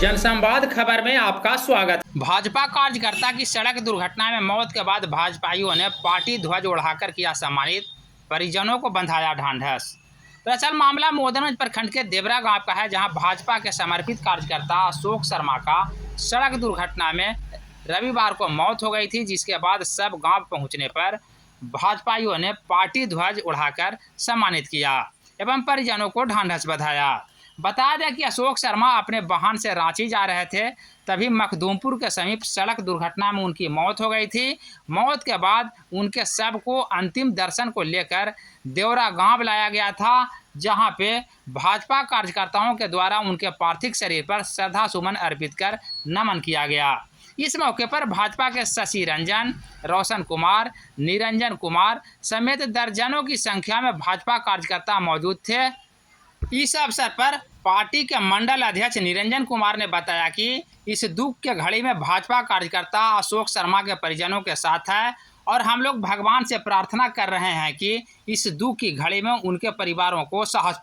जनसंवाद खबर में आपका स्वागत। भाजपा कार्यकर्ता की सड़क दुर्घटना में मौत के बाद भाजपाइयों ने पार्टी ध्वज उड़ाकर किया सम्मानित, परिजनों को बंधाया ढांढस। दरअसल मामला मोदनगंज प्रखंड के देवरा गांव का है, जहां भाजपा के समर्पित कार्यकर्ता अशोक शर्मा का सड़क दुर्घटना में रविवार को मौत हो गई थी, जिसके बाद सब गांव पहुंचने पर भाजपाइयों ने पार्टी ध्वज उड़ाकर सम्मानित किया एवं परिजनों को ढांढस बंधाया। बता दें कि अशोक शर्मा अपने वाहन से रांची जा रहे थे, तभी मखदूमपुर के समीप सड़क दुर्घटना में उनकी मौत हो गई थी। मौत के बाद उनके शव को अंतिम दर्शन को लेकर देवरा गांव लाया गया था, जहां पे भाजपा कार्यकर्ताओं के द्वारा उनके पार्थिव शरीर पर श्रद्धा सुमन अर्पित कर नमन किया गया। इस मौके पर भाजपा के शशि रंजन, रोशन कुमार, निरंजन कुमार समेत दर्जनों की संख्या में भाजपा कार्यकर्ता मौजूद थे। इस अवसर पर पार्टी के मंडल अध्यक्ष निरंजन कुमार ने बताया कि इस दुख के घड़ी में भाजपा कार्यकर्ता अशोक शर्मा के परिजनों के साथ है और हम लोग भगवान से प्रार्थना कर रहे हैं कि इस दुख की घड़ी में उनके परिवारों को साहस